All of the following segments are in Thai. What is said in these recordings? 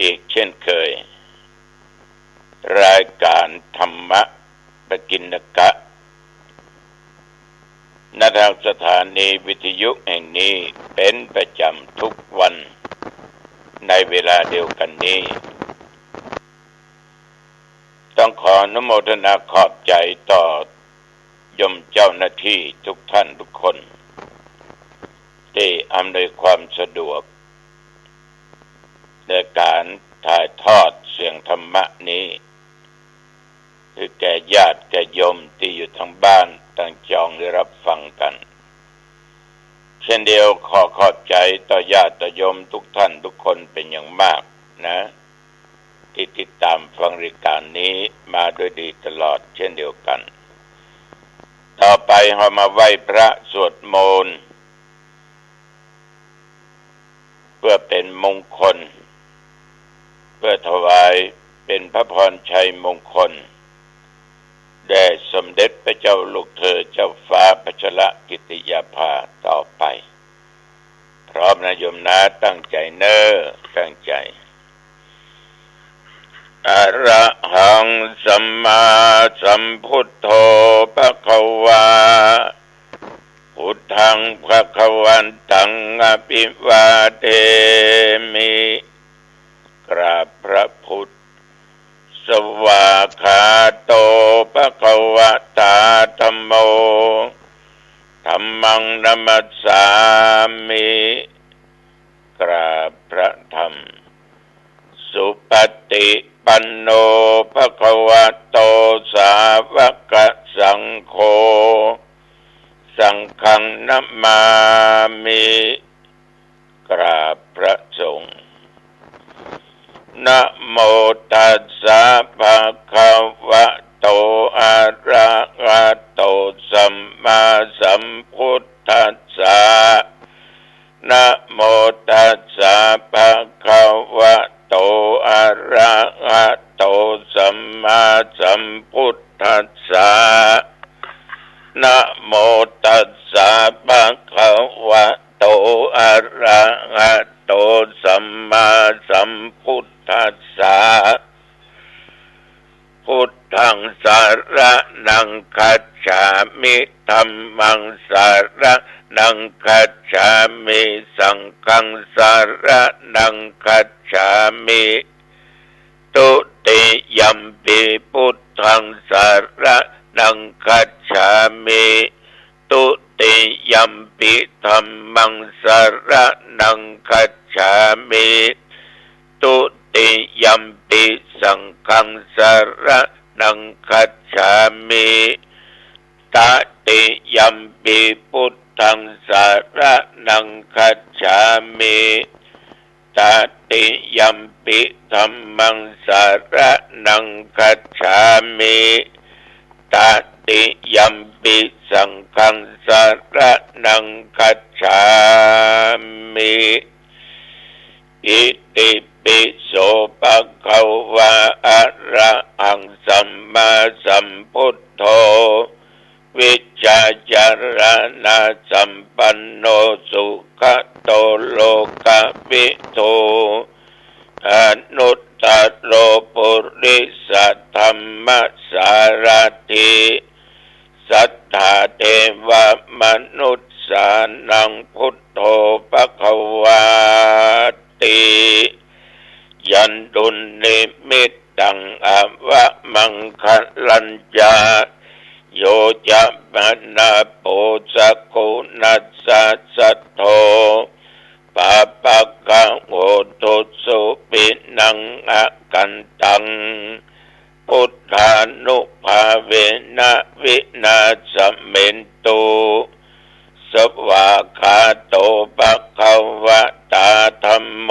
อีกเช่นเคยรายการธรรมะปกิณกะณทางสถานีวิทยุแห่งนี้เป็นประจำทุกวันในเวลาเดียวกันนี้ต้องขออนุโมทนาขอบใจต่อยมเจ้าหน้าที่ทุกท่านทุกคนที่อำนวยความสะดวกในการถ่ายทอดเสียงธรรมะนี้คือแก่ญาติแก่โยมที่อยู่ทางบ้านต่างจองได้รับฟังกันเช่นเดียวขอขอบใจต่อญาติต่อโยมทุกท่านทุกคนเป็นอย่างมากนะที่ติดตามฟังรายการนี้มาโดยดีตลอดเช่นเดียวกันต่อไปเรามาไหว้พระสวดมนต์เพื่อเป็นมงคลเพื่อถวายเป็นพระพรชัยมงคลแด่สมเด็จพระเจ้าลูกเธอเจ้าฟ้าพัชรกิติยาภาต่อไปพร้อมนะโยมนะตั้งใจเน้อตั้งใจอะระหังสัมมาสัมพุทโธภควาพุทธังภวันตังอภิวาเทมิกราบพระพุทธสวากขาโตภควตาธัมโมธัมมังนัมมัสสามิกราบพระธรรมสุปฏิปันโนภควโตสาวกสังโฆสังฆังนัมมามิกราบพระสงฆ์นะโมตัสสะภะคะวะโตอะระหะโตสัมมาสัมพุทธัสสะนะโมตัสสะภะคะวะโตอะระหะโตสัมมาสัมพุทธัสสะนะโมตัสสะภะคะวะโตอะระหะโตสัมมาสัมพุทธัสสะพุทธังสารนังคัจฉามิธัมมังสารนังคัจฉามิสังฆังสารนังคัจฉามิตุติยัมปิพุทธังสารนังคัจฉามิตุติยัมปิธัมมังสารนังคัจฉามิตุติยัมปิสังฆังสารนังคัจฉามิตติยัมปิพุทธังสารนังคัจฉามิตติยัมปิธัมมังสารนังคัจฉามิตติยัมปิสังฆังสารนังคัจฉามิอิติปิโสภะคะวะอะระหังสัมมาสัมพุทโธวิชชาจารณะสัมปันโนสุขโตโลกวิทูอนุตตโรปุริสธรรมสารถิสัทธาเทวมนุษย์สานังพุทโธภควาติยันตุนิมิตตังอวะมังคลัญญาโยจะปนาโปสกุนัสสะสัทโธปะปะกะโหตุสุปินังอะกันตังพุทธานุภาเวนะวินาศเมนตุสวากขาโตภควตาธัมโม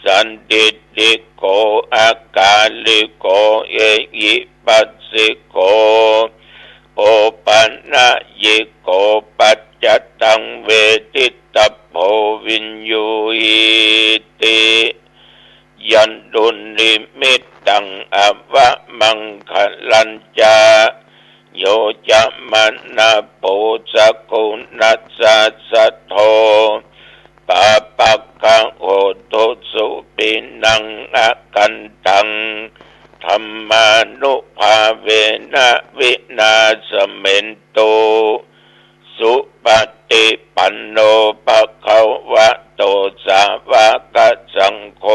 สันติติโกอากาลิโกเอหิปัสสิโกโอปันนะยิโกปัจจตังเวทิตโพวินยูหิติยันตุนิมิตตังอวะมังคลัญญาโยจะมนาโปสกุนัสสะสัทโธปะปะกะโหตุสุปินัง อากันตังธรรมานุภาเวนะวินาสเมนโตสุปฏิปันโนภะคะวะโตสาวกสังโฆ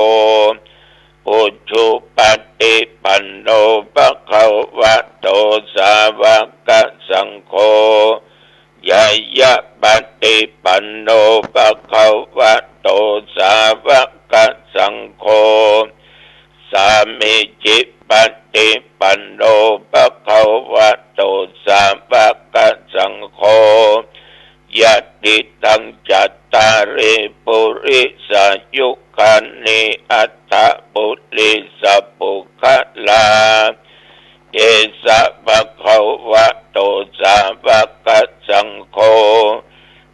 อุชุปฏิปันโนภะคะวะโตสาวกสังโฆยายะปฏิปันโนภะคะวะโตสาวกสังโฆสามิจิปฏิปันโนภะคะวะโตสาวกสังโฆยะติตังจัตตาริปุริสายุคานิอัตถปุริสปุคลาเอสะภะคะวะโตสาวกสังโฆ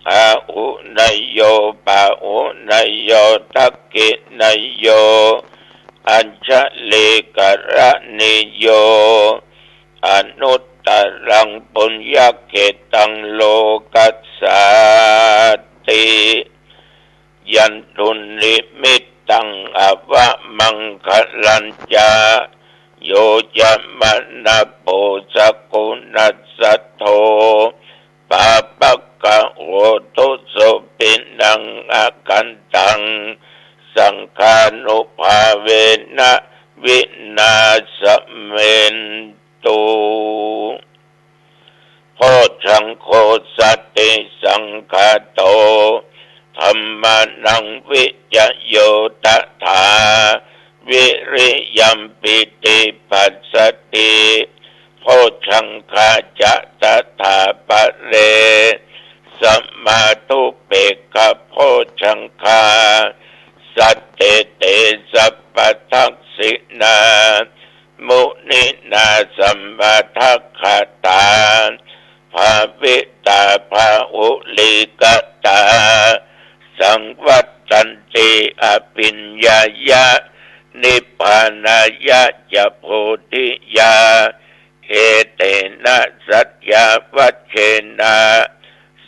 อาหุนยโยปะหุนยโยทักขินยโยอัญชลิกระนิโยอนุตตรังปุญญเขตังโลกัสสาติยันตุนิมิตตังอวะมังคลัญจาโยจะมนะโพสกุณัสสะโทปะปะกะโหตุโสปินังอากันตังสังฆานุภาเวนะวินาสเมนตุโพชังโคสัตติสังฆาโตธัมมานังวิจโยตถาวิริยัมปิติปัสสติโพชังคาจะตถาปะเรสัมมาทุเปกะโพชังคาสัตเตเตสัพพทักษินามุนินาสัมมาทัคขตาภาวิตาภาอุลิกตาสังวัตตันติอภิญญายะนิพพานายะจะโพธิยาเอเตนะสัจยาวัชเชนะ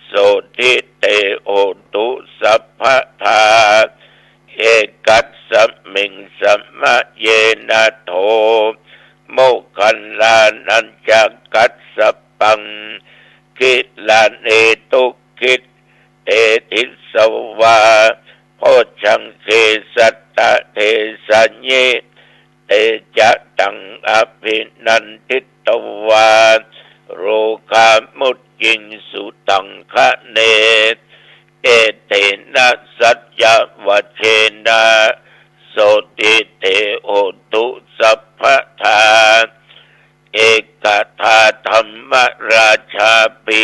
โสทิเตโอตุสัพพทาเอกัสสมิงสัมมะเยนะโทโมคันลานัญจกัสสปังกิลาเนตุกิเตติสวาโพชังเสสัตตะเทสัญเยเตจะตังอภินันทิตวาโรคามุตจิงสุตังคะเนเอเตนะสัจจวัชเชนะโสติเตโอตุสัพพทาเอกทาธรรมราชาปิ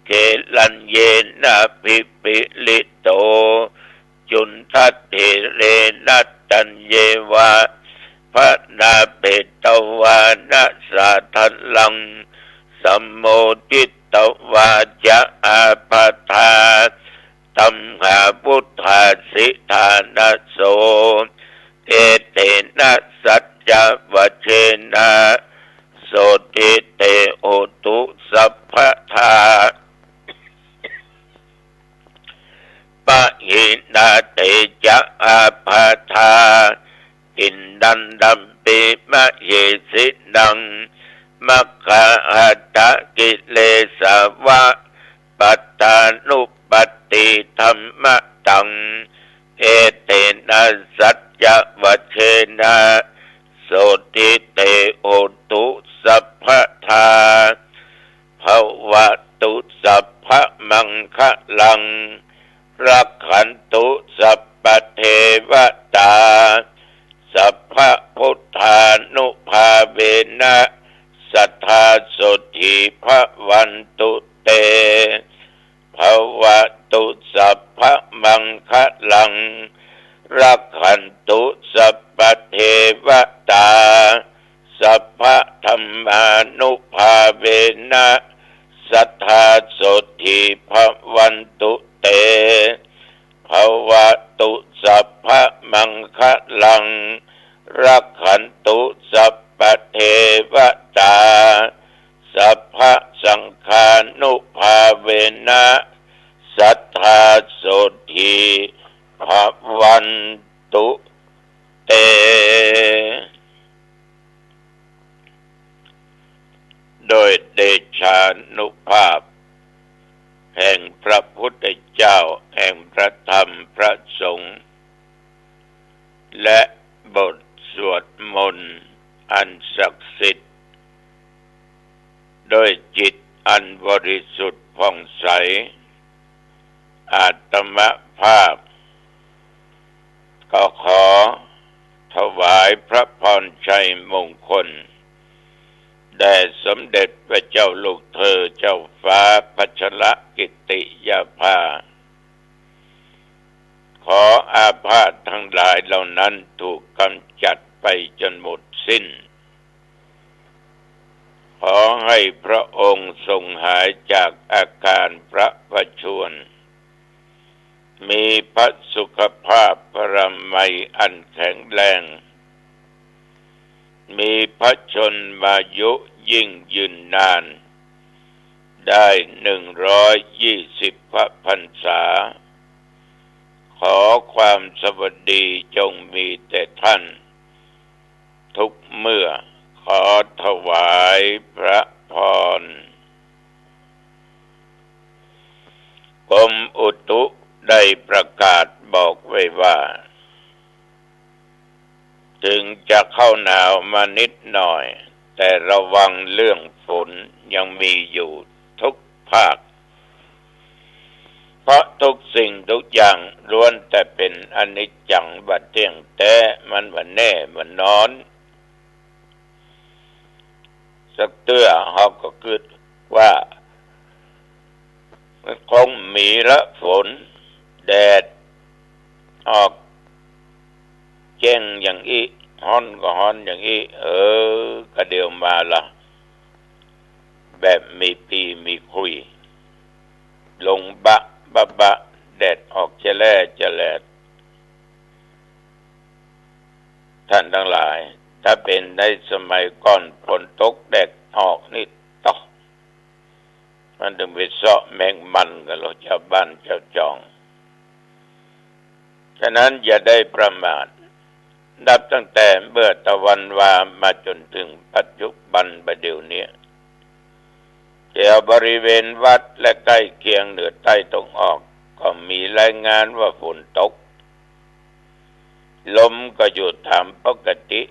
เกลัญเยนะปิปิลิโตจุนทัตเถเรนัตตัญเยวะพระนาเปตวานะสาทัลลังสัมโมทิตวาจะอาปทาตัมหาพุทธาสิทานะโสเอเตนะสัจจวัชเชนะโสติเตโอตุสัพพทาปะหินาเตจะอาปทาอินดันดัมปิมะเยสินังมัคคะอัตตะกิเลสาวะปัตตานุปติธัมมะตังเอเตนะสัจจวัชเชนะโสติเตโอตุสัพพทาภวตุสัพพมังคะลังรักขันตุสัพพเทวตาสัพพพุทธานุภาเวนะสัทธาโสติภวันตุเตภวตุสัพพมังคะลังรักขันตุสัพพเทวตาสัพพธัมมานุภาเวนะสัทธาโสติภวันตุเตภวตุสัพพมังคะลังรักขันตุสัพพเทวตาสัพพสังฆานุภาเวนะสัทธาโสติภวันตุ เตโดยเดชานุภาพแห่งพระพุทธเจ้าแห่งพระธรรมพระสงฆ์และบทสวดมนต์อันศักดิ์สิทธิ์โดยจิตอันบริสุทธิ์ผ่องใสอาตมภาพก็ขอถวายพระพรชัยมงคลแด่สมเด็จพระเจ้าลูกเธอเจ้าฟ้าพัชรกิติยาภาขออาพาธทั้งหลายเหล่านั้นถูกกำจัดไปจนหมดสิ้นขอให้พระองค์ทรงหายจากอาการพระประชวรมีพระสุขภาพพระมัยอันแข็งแรงมีพระชนมายุยิ่งยืนนานได้120 พระพรรษาขอความสวัสดีจงมีแต่ท่านทุกเมื่อขอถวายพระพรกรมอุตุได้ประกาศบอกไว้ว่าถึงจะเข้าหนาวมานิดหน่อยแต่ระวังเรื่องฝนยังมีอยู่ทุกภาคเพราะทุกสิ่งทุกอย่างล้วนแต่เป็นอนิจจังบัดเที่ยงแต่มันวันแน่มันนอนสักเตื้อเขาก็คิดว่ามันคงมีละฝนแดดออกแจ้งอย่างอีฮ้อนก็ฮ้อนอย่างอีก็เดี๋ยวมาละแบบมีปีมีคุยลงบะแดดออกแจะแลดท่านทั้งหลายถ้าเป็นในสมัยก่อนฝนตกแดดออกนี่ตกมันถึงไปเสาะแมงมันกันเราชาวบ้านชาวจองฉะนั้นอย่าได้ประมาทนับตั้งแต่เมื่อตะวันวามาจนถึงปัจจุบันบัดเดี๋ยวนี้แถวบริเวณวัดและใกล้เคียงเหนือใต้ตรงออกก็มีรายงานว่าฝนตกลมก็อยู่ตามปกติ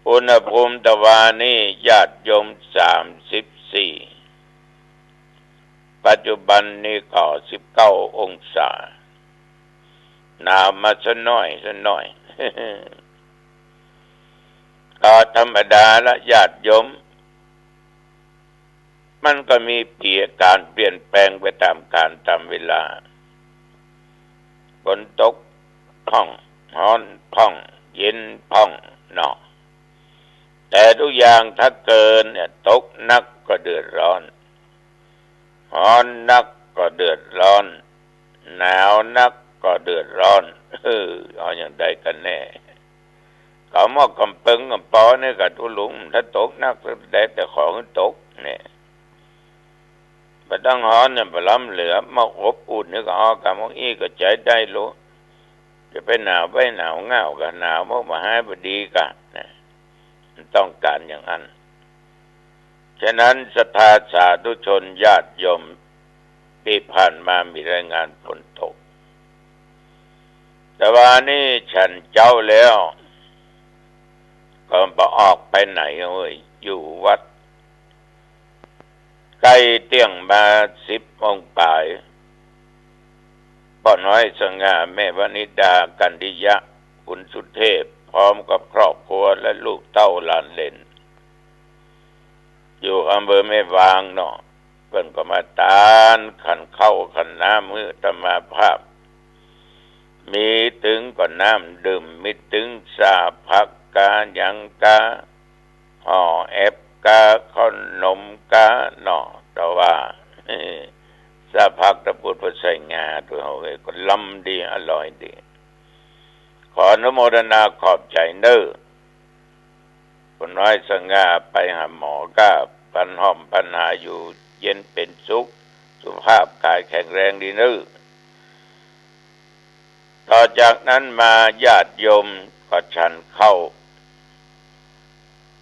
อุณหภูมิตะวันนี้ญาติโยม34ปัจจุบันนี้ก็19 องศาหนาวมาสักหน่อย ก็ธรรมดาละญาติโยมมันก็มีการเปลี่ยนแปลงไปตามกาลตามเวลาฝนตกพ่องร้อนพ่องเย็นพ่องเนาะแต่ทุกอย่างถ้าเกินเนี่ยตกนักก็เดือดร้อนร้อนนักก็เดือดร้อนหนาวนักก็เดือดร้อนเอาอย่างใดกันแน่ก็มอกกำปึงกำปอเนี่ยก็ทุลุงถ้าตกนักได้แต่ของตกเนี่ยบ่ต้องฮ้อนเนี่ยบ่ล้ำเหลือมาอบอุ่นนี่ก็เอากับมอกอีก็ใจได้รู้จะไปหนาวไปหนาวเหงาก็หนาวมากมาหายบ่ดีกะนะมันต้องการอย่างนั้นฉะนั้นศรัทธาสาธุชนญาติโยมที่ผ่านมามีรายงานฝนตกแต่ว่านี่ฉันเจ้าแล้วก็บ่ออกไปไหนเว้ยอยู่วัดใกล้เที่ยงมา10 โมงปลายป้าน้อยสง่าแม่วนิดากันดิยะคุณสุเทพพร้อมกับครอบครัวและลูกเต้าหลานเล่นอยู่อำเภอแม่วางเนาะเพิ่นก็มาตานขันเข้าขันน้ำมือตมาภาพมีถึงก็น้ำดื่มมีถึงสาผักกาหยังกาห่อแอบกาขนมกาเนาะแต่ว่าสาผักตะปุดพอใส่งาตัวเอาไว้ก็ล้ำดีอร่อยดีขออนุโมทนาขอบใจเน้อคนน้อยสง่าไปหาหมอก็ปันห้อมปัญหาอยู่เย็นเป็นสุขสุขภาพกายแข็งแรงดีเน้อ ต่อจากนั้นมาญาติโยมก็ฉันเข้า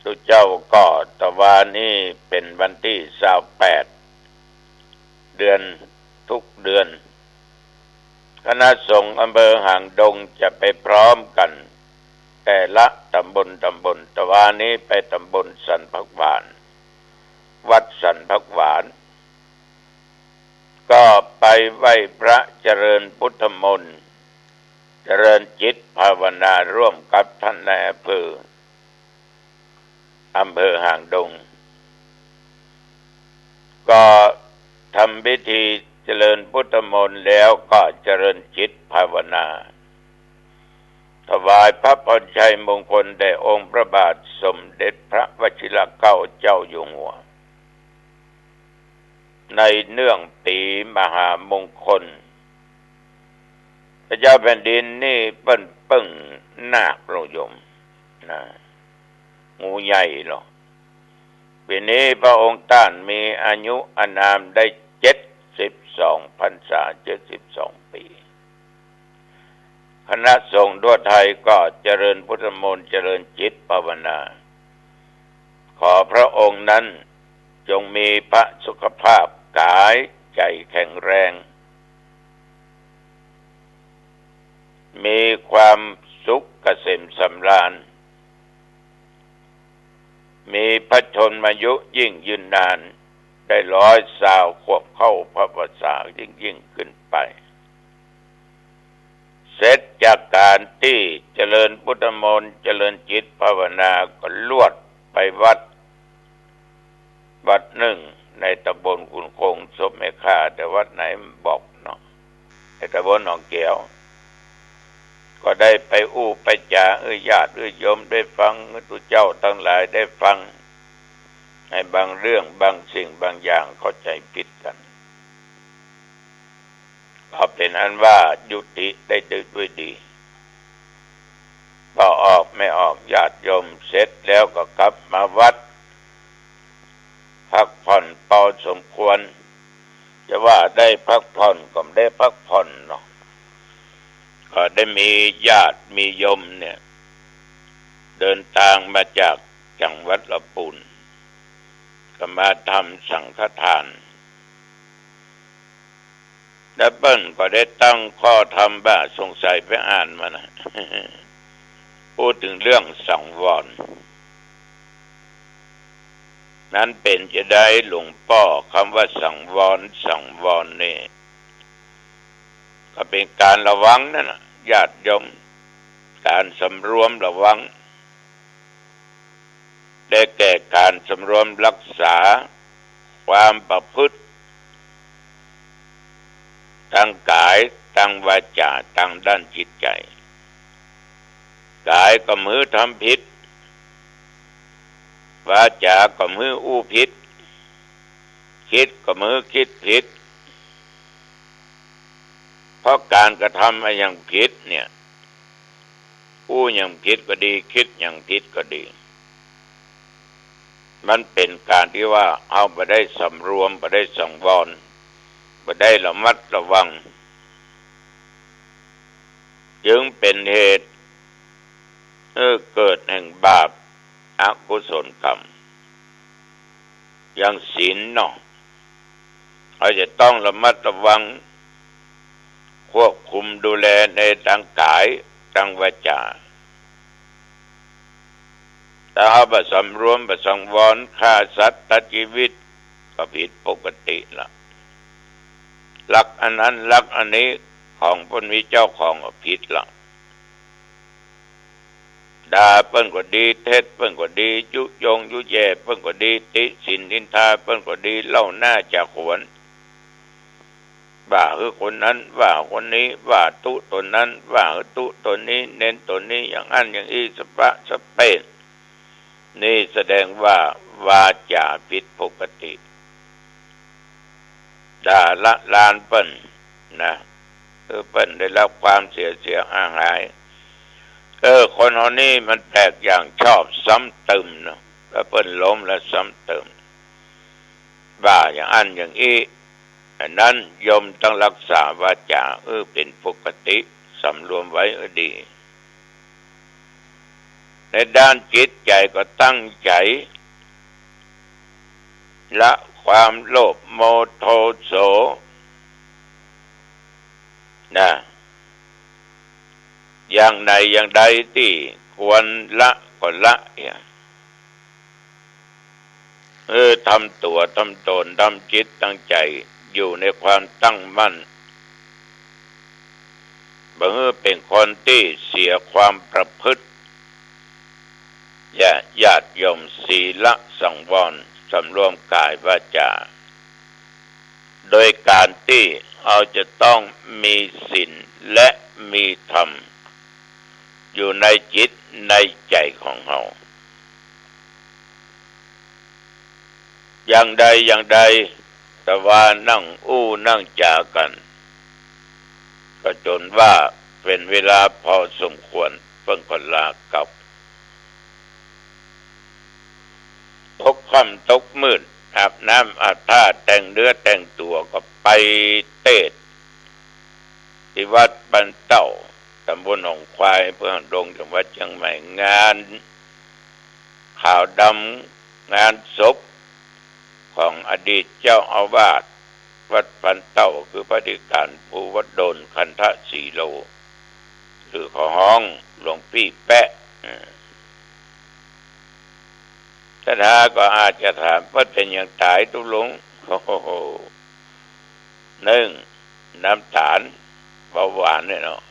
ทุกเจ้าก็ตะวานี้เป็นวันที่28เดือนทุกเดือนคณะสงฆ์อำเภอหางดงจะไปพร้อมกันแต่ละตำบลตะวานี้ไปตำบลสันพักหวานวัดสันพักหวานก็ไปไหว้พระเจริญพุทธมนต์เจริญจิตภาวนาร่วมกับท่านนายอำเภอหางดงก็ทำพิธีเจริญพุทธมนต์แล้วก็เจริญจิตภาวนาถวายพระพรชัยมงคลแด่องค์พระบาทสมเด็จพระวชิรเกล้าเจ้าอยู่หัวในเนื่องปีมหามงคลพระเจ้าแผ่นดินนี่เปิ้นปึ้งนาคโรยมนะงูใหญ่หรอกปีนี้พระองค์ท่านมีอายุอานามได้72พรรษา72ปีคณะสงฆ์ทั่วไทยก็เจริญพุทธมนต์เจริญจิตภาวนาขอพระองค์นั้นจงมีพระสุขภาพกายใจแข็งแรงมีความสุขเกษมสำราญมีพระชนมายุยิ่งยืนนานได้120 ขวบเข้าพระวรรษายิ่งขึ้นไปเสร็จจากการที่เจริญพุทธมนต์เจริญจิตภาวนาก็ลวดไปวัดหนึ่งในตำบลขุนคงศพแม่ค่าแต่วัดไหนบอกเนาะในตำบลหนองเกียวก็ได้ไปไปจาญาติโยมได้ฟังทุกเจ้าทั้งหลายได้ฟังให้บางเรื่องบางสิ่งบางอย่างเข้าใจผิดกันก็เป็นอันว่ายุติได้ด้วยดีพอออกไม่ออกญาติโยมเสร็จแล้วก็กลับมาวัดพักผ่อนพอสมควรจะว่าได้พักผ่อนก็ไม่ได้พักผ่อนเนาะก็ได้มีญาติมีโยมเนี่ยเดินทางมาจากจังหวัดลำพูนก็มาทำสังฆทานดับเบิ้ลก็ได้ตั้งข้อธรรมว่าสงสัยไปอ่านมานะ พูดถึงเรื่องสังวรนั้นเป็นจะได้หลวงพ่อคำว่าสังวรนี่ก็เป็นการระวังนั่นน่ะญาติโยมการสำรวมระวังได้แก่การสำรวมรักษาความประพฤติทางกายทางวาจาทางด้านจิตใจกายก็มือทำผิดวาจาก็มืออู้ผิดคิดก็มือคิดผิดเพราะการกระทำอย่างผิดเนี่ยอู้อย่างผิดก็ดีคิดอย่างผิดก็ดีมันเป็นการที่ว่าเอาไปได้สำรวมไปได้สังวรไปได้ระมัดระวังจึงเป็นเหตุเกิดแห่งบาปอกุศลกรรมอย่างศีลเนาะเราจะต้องระมัดระวังควบคุมดูแลในทางกายทางวาจาถ้าเอาไปสำรวมไปสังวรฆ่าสัตว์ตัดชีวิตก็ผิดปกติละหลักอันนั้นหลักอันนี้ของคนมีเจ้าของก็ผิดละด่าเปิ้นก็ดีเท็จเปิ้นก็ดียุยงยุแย่เปิ้นก็ดีติสินนินทาเปิ้นก็ดีเล่าหน้าจากขวนว่าคนนั้นว่าคนนี้ว่าตุตนนั้นว่าตุตนนี้เน้นตนนี้อย่างอันอย่างอีสปะสเปนนี่แสดงว่าวาจาผิดปกติด่าละลานเปิ้นนะเปิ้นได้รับความเสียหายคนเหล่านี้มันแปลกอย่างชอบซ้ำเติมเนาะแล้วเปิ้นล้มแล้วซ้ำเติมว่าอย่างอันอย่างอีอันนั้นโยมต้องรักษาวาจาเป็นปกติ สำรวมไว้ดีในด้านจิตใจก็ตั้งใจละความโลภโมโทโสนะอย่างใดอย่างใดที่ควรละก็ละทำตัวทำตนทำจิตตั้งใจอยู่ในความตั้งมั่นบ่เป็นคนที่เสียความประพฤติญาติโยมศีลสังวรสำรวมกายวาจาโดยการที่เราจะต้องมีศีลและมีธรรมอยู่ในจิตในใจของเราอย่างใดอย่างใดแต่ว่านั่งนั่งจากันก็จนว่าเป็นเวลาพอสมควรเพิ่งคนลากับตกค่ำตกมืดอาบน้ำอาบท่าแต่งเนื้อแต่งตัวก็ไปเทศน์ที่วัดบ้านเต้าตำบลหนองควายอำเภอหางดงจังหวัดเชียงใหม่งานข่าวดำงานศพของอดีตเจ้าอาวาสวัดบ้านเต้าคือพระธิการภูวัดโดนคันทะสีโลหรือขอห้องหลวงพี่แปะถ้าถาก็อาจจะถามว่าเป็นอย่างตายตุลุงหนึ่งน้ำตาลเบาหวานเนี่ยเนาะ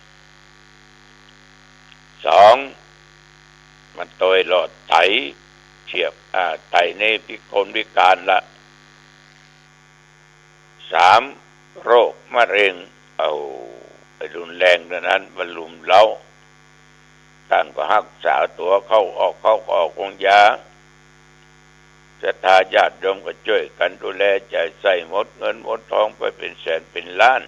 สองมันโตยหลอดไตเฉียบไตในพิการละสามโรคมะเร็งไปรุนแรงนั้นบรรลุมเล้าต่างก็รักษาตัวเข้าออกคงยาศรัทธาญาติโยมก็ช่วยกันดูแลใจใส่หมดเงินหมดทองไปเป็นแสนเป็นล้าน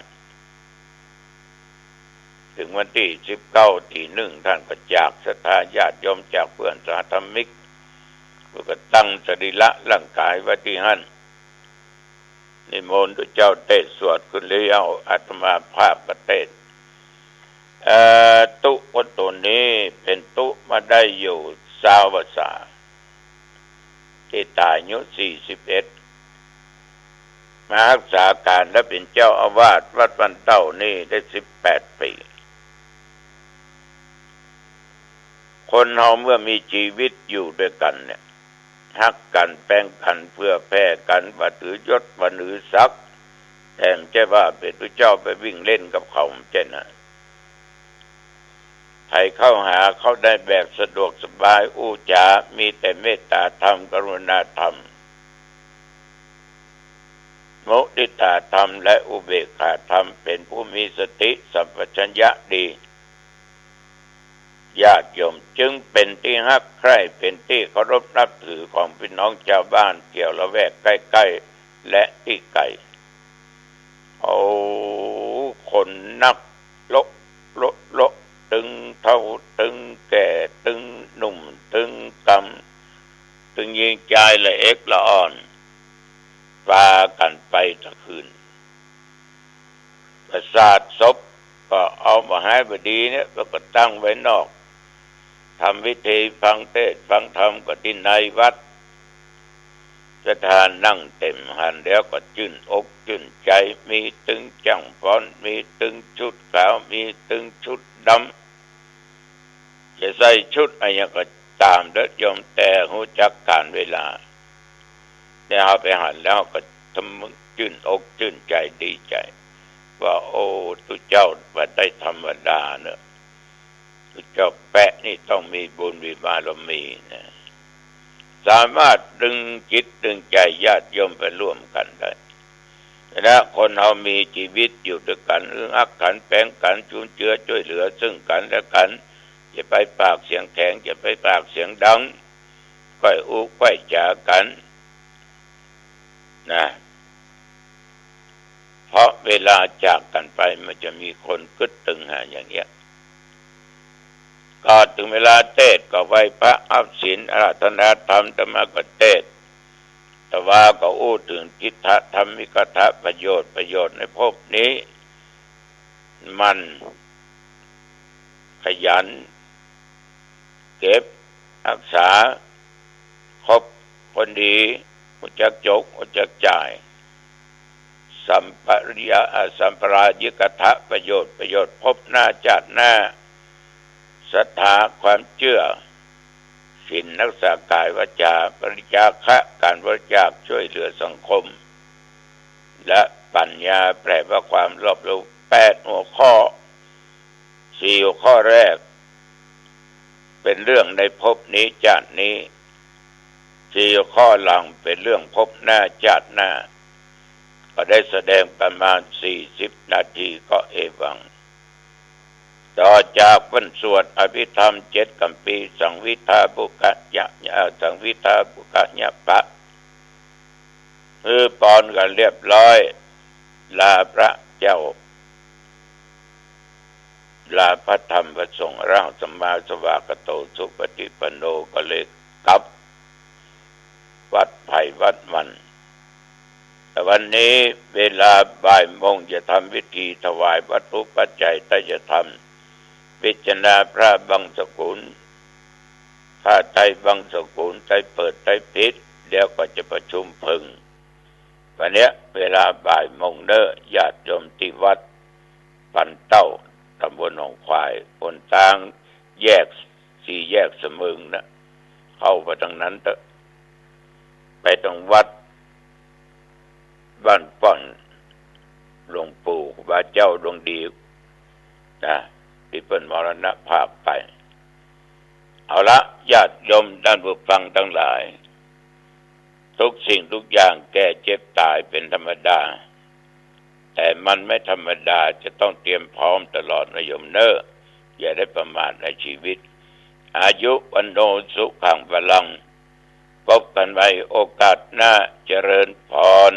ถึงวันที่19ที่1ท่านก็จากศรัทธาญาติโยมจากเพื่อนสาธมิกก็ตั้งสรีระร่างกายไว้ที่หั่นนิมนต์เจ้าเทศสวดขึ้นเลี้ยวอาตมาภาพก็เทศตุคนตัวนี้เป็นตุมาได้อยู่20 พรรษาที่ตายอายุ41มารักษาการและเป็นเจ้าอาวาสวัดบ้านเต้านี่ได้18 ปีคนเราเมื่อมีชีวิตอยู่ด้วยกันเนี่ยฮักกันแป้งกันเพื่อแพ้กันว่าถือยศว่าถือศักดิ์แถมจะว่าเป็นพระเจ้าไปวิ่งเล่นกับเขาเช่นนั้นใครเข้าหาเขาได้แบบสะดวกสบายอู้จามีแต่เมตตาธรรมกรุณาธรรมมุทิตาธรรมและอุเบกขาธรรมเป็นผู้มีสติสัมปชัญญะดีญาติโยมจึงเป็นที่ฮักใคร่เป็นที่เคารพนับถือของพี่น้องชาวบ้านเกี่ยวละแวกใกล้ๆและที่ไกลคนนักโลตึงเท่าตึงแก่ตึงหนุ่มตึงกำตึงยิงใจละเอกละอ่อนพากันไปตะคืนประสาทศพก็เอามาให้บดีเนี่ยก็ตั้งไว้นอกทำวิธีฟังเทศน์ฟังธรรมก็ที่ในวัดสถานนั่งเต็มหันแล้วก็ชื่นอกชื่นใจมีตึงจังฟ้อนมีตึงชุดขาวมีตึงชุดดำจะใส่ชุดอะไรก็ตามเด้อยมแต่หูจักการเวลาเนี่ยเอาไปหันแล้วก็ทำชื่นอกชื่นใจดีใจว่าโอ้ตุเจ้าว่าได้ธรรมดาเนอะตุเจ้าแปะนี่ต้องมีบุญมีบารมีนะสามารถดึงจิตดึงใจญาติโยมไปร่วมกันได้และคนเรามีชีวิตอยู่ด้วยกันอักขันแปลงกันจุนเจือช่วยเหลือซึ่งกันและกันจะไปปากเสียงแข็งจะไปปากเสียงดังค่อยอู้ค่อยจากันนะเพราะเวลาจากกันไปมันจะมีคนกึดตึงหาอย่างเงี้ยก็ถึงเวลาเทศก็ไหว้พระอัปศีลอาราธนาธรรมธรรมก็เทศแต่ว่าก็อู้ถึงกิจธรรมิกถะประโยชน์ในภพนี้มัน ขยันเก็บรักษาครบคนดีรู้จักจกรู้จักจ่ายสัมปริยะสัมปรายิกถะประโยชน์พบหน้าชาติหน้าศรัทธาความเชื่อศีลรักษากายวาจาปริจาคะการบริจาคช่วยเหลือสังคมและปัญญาแปลว่าความรอบรู้8หัวข้อ4หัวข้อแรกเป็นเรื่องในภพนี้ชาตินี้4หัวข้อหลังเป็นเรื่องภพหน้าชาติหน้าก็ได้แสดงประมาณ40นาทีก็เอวังต่อจากวันสวดอภิธรรม7 กัมปีสังวิทาบุกะยะสังวิทาบุกะยะปะปอนกันเรียบร้อยลาพระเจ้าลาพระธรรมพระสงฆ์ร่างสัมมาสวากโตสุปฏิปันโนก็เลยกลับวัดไผ่วัดมันแต่วันนี้เวลาบ่ายโมงจะทำพิธีถวายวัตถุปัจจัยถ้าจะทำพิจารณาพระบังสกุลถ้าไทยบังสกุลไทยเปิดไทยปิดเดี๋ยวก็จะประชุมพึงวันนี้เวลาบ่ายโมงเด้อญาติโยมที่วัดปันเต้าตำบลหนองควายคนทางแยก4 แยกเสมิงนะเข้าไปทางนั้นเถอะไปตรงวัดบ้านป่อนหลวงปู่บาเจ้าดวงดีนะที่เป็นมรณภาพไปเอาละญาติโยมท่านผู้ฟังทั้งหลายทุกสิ่งทุกอย่างแก่เจ็บตายเป็นธรรมดาแต่มันไม่ธรรมดาจะต้องเตรียมพร้อมตลอดนะโยมเน้ออย่าได้ประมาทในชีวิตอายุวันโนสุขังพลังพบกันไว้โอกาสหน้าเจริญพร